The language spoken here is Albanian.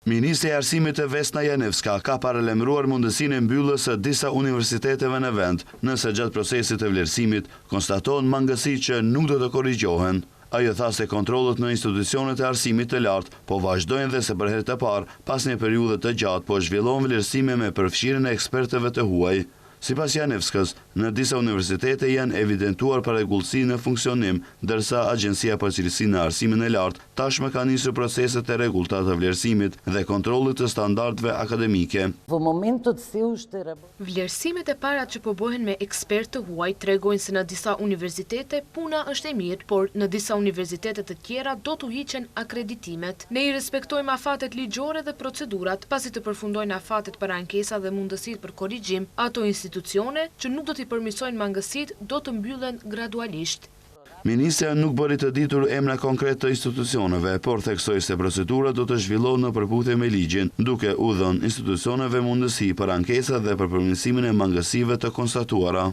Ministri e Arsimit Vesna Janevska ka paralajmëruar mundësinë e mbylljes së disa universiteteve në vend, nëse gjatë procesit të vlerësimit konstatohen mangësi që nuk do të korrigjohen. Ajo tha se kontrollet në institucionet e arsimit të lartë po vazhdojnë dhe se për herë të parë, pas një periudhe të gjatë, po zhvillohen vlerësime me përfshirjen e ekspertëve të huaj. Sipas Janevskës, në disa universitete janë evidentuar parregullsi në funksionim, ndërsa Agjencia për Cilësinë në Arsimin e Lartë tashmë ka nisur proceset e rregullta të vlerësimit dhe kontrollit të standardeve akademike. Vlerësimet e para që po bëhen me ekspertë të huaj tregojnë se në disa universitete puna është e mirë, por në disa universitete të tjera do t'u hiqen akreditimet. Ne I respektojmë afatet ligjore dhe procedurat, pasi të përfundojnë afatet për ankesa dhe mundësitë për korrigjim, ato institucione që nuk do t'i përmirësojnë mangësitë do të mbyllen gradualisht. Ministria nuk bëri të ditur emra konkret të institucioneve, por theksoi se procedura do të zhvillohet në përputhje me ligjin, duke u dhënë institucioneve mundësi për ankesa dhe për përmirësimin e mangësive të konstatuara.